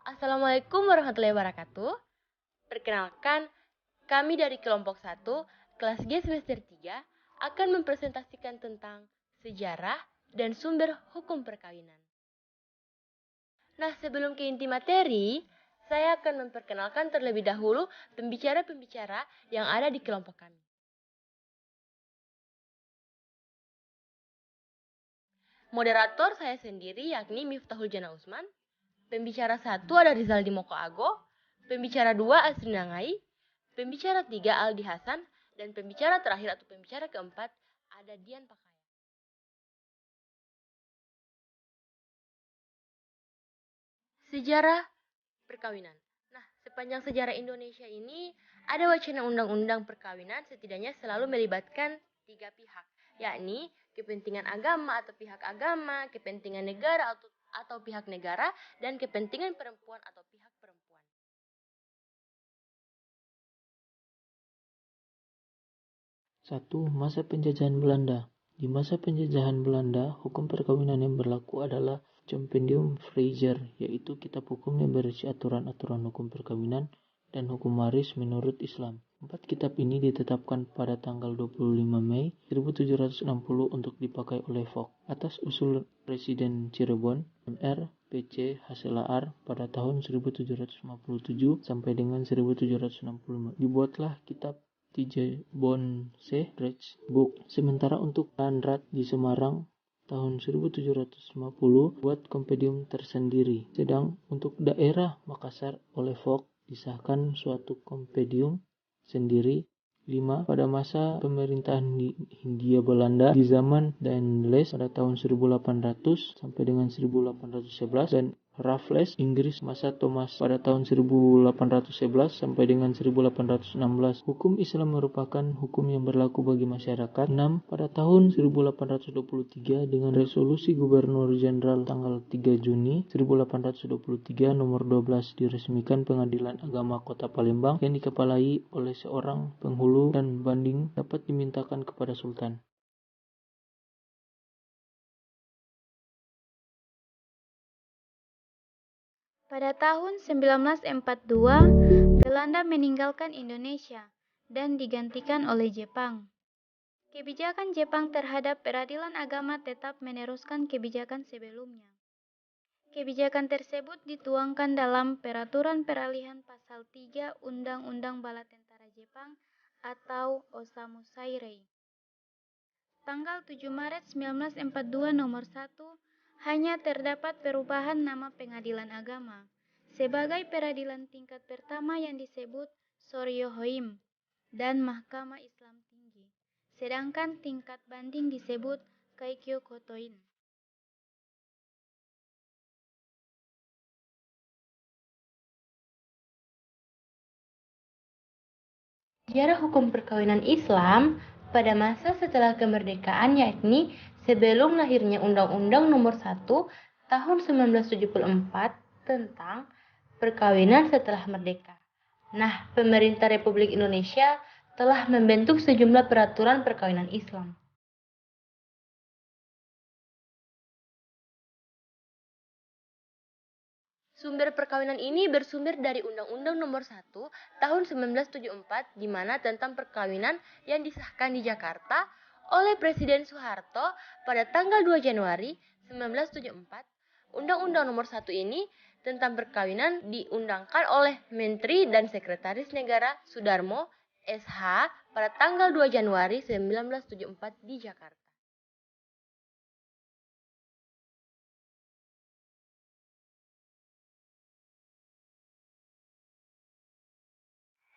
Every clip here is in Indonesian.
Assalamualaikum warahmatullahi wabarakatuh. Perkenalkan, kami dari kelompok 1, kelas G semester 3, akan mempresentasikan tentang sejarah dan sumber hukum perkawinan. Nah, sebelum ke inti materi, saya akan memperkenalkan terlebih dahulu pembicara-pembicara yang ada di kelompok kami. Moderator saya sendiri yakni Miftahul Jana Usman. Pembicara 1 ada Rizal Dimoko Ago. Pembicara 2 Asri Nangai. Pembicara 3 Aldi Hasan. Dan pembicara terakhir atau pembicara keempat ada Dian Pakaya. Sejarah perkawinan. Nah, sepanjang sejarah Indonesia ini ada wacana undang-undang perkawinan setidaknya selalu melibatkan 3 pihak, yakni kepentingan agama atau pihak agama, kepentingan negara atau pihak negara, dan kepentingan perempuan atau pihak perempuan. Satu, masa penjajahan Belanda. Di masa penjajahan Belanda, hukum perkawinan yang berlaku adalah Compendium Fraser, yaitu kitab hukum yang berisi aturan-aturan hukum perkawinan dan hukum waris menurut Islam. 4 kitab ini ditetapkan pada tanggal 25 Mei 1760 untuk dipakai oleh Fox. Atas usul Presiden Cirebon, Mr. P.C. Haselaar pada tahun 1757 sampai dengan 1765, dibuatlah kitab Tijebonse Recht Book. Sementara untuk Landrat di Semarang tahun 1750 buat kompendium tersendiri. Sedang untuk daerah Makassar oleh Fox disahkan suatu kompendium sendiri. 5. Pada masa pemerintahan Hindia Belanda di zaman Daendels pada tahun 1800 sampai dengan 1811 dan Raffles Inggris masa Thomas pada tahun 1811 sampai dengan 1816. Hukum Islam merupakan hukum yang berlaku bagi masyarakat. 6. Pada tahun 1823 dengan resolusi Gubernur Jenderal tanggal 3 Juni 1823 nomor 12 diresmikan Pengadilan Agama Kota Palembang yang dikepalai oleh seorang penghulu dan banding dapat dimintakan kepada Sultan. Pada tahun 1942, Belanda meninggalkan Indonesia dan digantikan oleh Jepang. Kebijakan Jepang terhadap peradilan agama tetap meneruskan kebijakan sebelumnya. Kebijakan tersebut dituangkan dalam Peraturan Peralihan Pasal 3 Undang-Undang Bala Tentara Jepang atau Osamu Sairei. Tanggal 7 Maret 1942 nomor 1 hanya terdapat perubahan nama pengadilan agama sebagai peradilan tingkat pertama yang disebut Soryohoim dan Mahkamah Islam Tinggi, sedangkan tingkat banding disebut Kaikyo Kotoin. Sejarah hukum perkawinan Islam pada masa setelah kemerdekaan yakni sebelum lahirnya Undang-Undang Nomor 1 Tahun 1974 tentang perkawinan setelah merdeka. Nah, pemerintah Republik Indonesia telah membentuk sejumlah peraturan perkawinan Islam. Sumber perkawinan ini bersumber dari Undang-Undang Nomor 1 Tahun 1974 di mana tentang perkawinan yang disahkan di Jakarta oleh Presiden Soeharto pada tanggal 2 Januari 1974. Undang-Undang Nomor 1 ini tentang perkawinan diundangkan oleh Menteri dan Sekretaris Negara Sudarmo SH pada tanggal 2 Januari 1974 di Jakarta.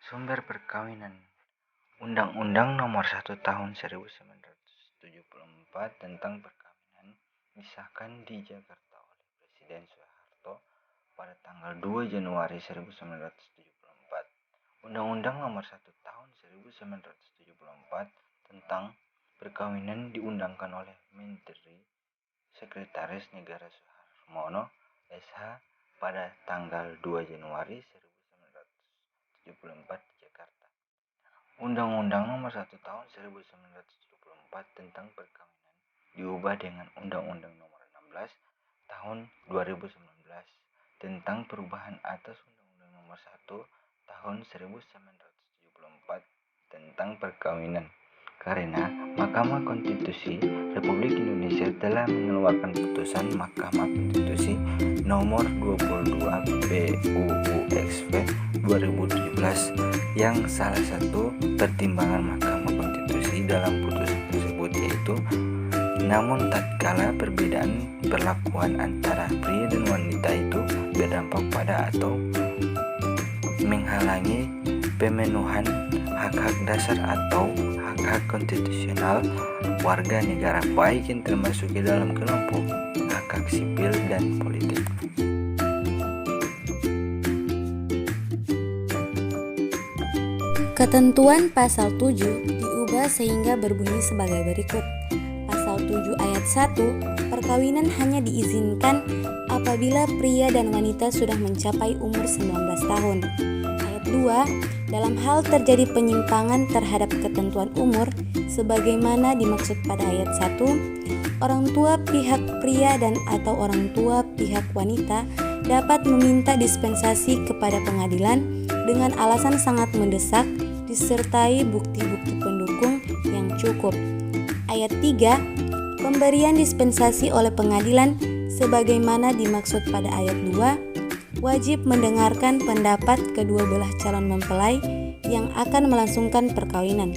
Sumber perkawinan. Undang-Undang Nomor 1 Tahun 1974 tentang perkawinan disahkan di Jakarta oleh Presiden Soeharto pada tanggal 2 Januari 1974. Undang-Undang Nomor 1 Tahun 1974 tentang perkawinan diundangkan oleh Menteri Sekretaris Negara Soeharto SH pada tanggal 2 Januari 1974 di Jakarta. Undang-Undang Nomor 1 Tahun 1974 tentang perkawinan diubah dengan Undang-Undang Nomor 16 Tahun 2019 tentang perubahan atas Undang-Undang Nomor 1 Tahun 1974 tentang perkawinan. Karena Mahkamah Konstitusi Republik Indonesia telah mengeluarkan putusan Mahkamah Konstitusi nomor 22 PUU-XP 2017 yang salah satu pertimbangan Mahkamah Konstitusi dalam putusan tersebut yaitu namun tatkala perbedaan perlakuan antara pria dan wanita itu berdampak pada atau menghalangi pemenuhan hak-hak dasar atau hak-hak konstitusional warga negara baik yang termasuk di dalam kelompok hak-hak sipil dan politik. Ketentuan pasal 7 diubah sehingga berbunyi sebagai berikut. Pasal 7 ayat 1, perkawinan hanya diizinkan apabila pria dan wanita sudah mencapai umur 19 tahun. Ayat 2, dalam hal terjadi penyimpangan terhadap ketentuan umur sebagaimana dimaksud pada ayat 1, orang tua pihak pria dan atau orang tua pihak wanita dapat meminta dispensasi kepada pengadilan dengan alasan sangat mendesak disertai bukti-bukti pendukung yang cukup. Ayat 3, pemberian dispensasi oleh pengadilan sebagaimana dimaksud pada ayat 2 wajib mendengarkan pendapat kedua belah calon mempelai yang akan melangsungkan perkawinan.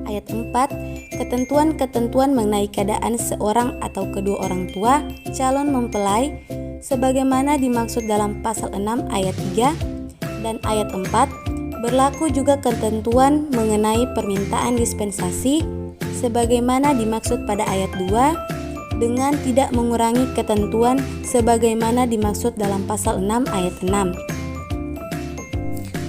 Ayat 4, ketentuan-ketentuan mengenai keadaan seorang atau kedua orang tua calon mempelai sebagaimana dimaksud dalam pasal 6 ayat 3 dan ayat 4 berlaku juga ketentuan mengenai permintaan dispensasi sebagaimana dimaksud pada ayat 2 dengan tidak mengurangi ketentuan sebagaimana dimaksud dalam pasal 6 ayat 6.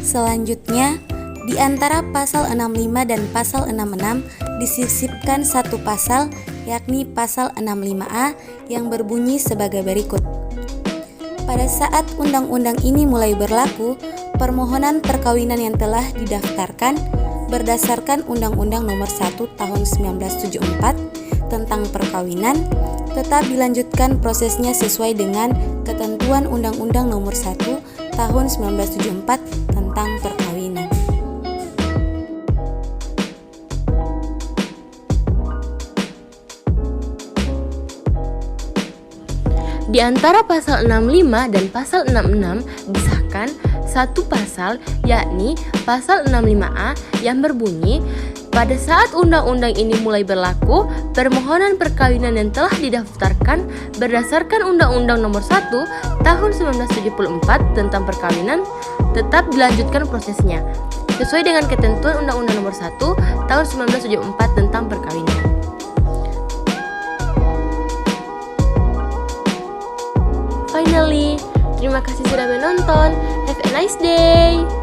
Selanjutnya, di antara pasal 65 dan pasal 66 disisipkan satu pasal yakni pasal 65A yang berbunyi sebagai berikut. Pada saat undang-undang ini mulai berlaku, permohonan perkawinan yang telah didaftarkan berdasarkan Undang-Undang Nomor 1 Tahun 1974 tentang perkawinan tetap dilanjutkan prosesnya sesuai dengan ketentuan Undang-Undang Nomor 1 Tahun 1974 tentang perkawinan. Di antara pasal 65 dan pasal 66 disahkan satu pasal yakni pasal 65A yang berbunyi pada saat undang-undang ini mulai berlaku, permohonan perkawinan yang telah didaftarkan berdasarkan Undang-Undang Nomor 1 Tahun 1974 tentang perkawinan tetap dilanjutkan prosesnya sesuai dengan ketentuan Undang-Undang Nomor 1 Tahun 1974 tentang perkawinan. Finally, terima kasih sudah menonton. Have a nice day.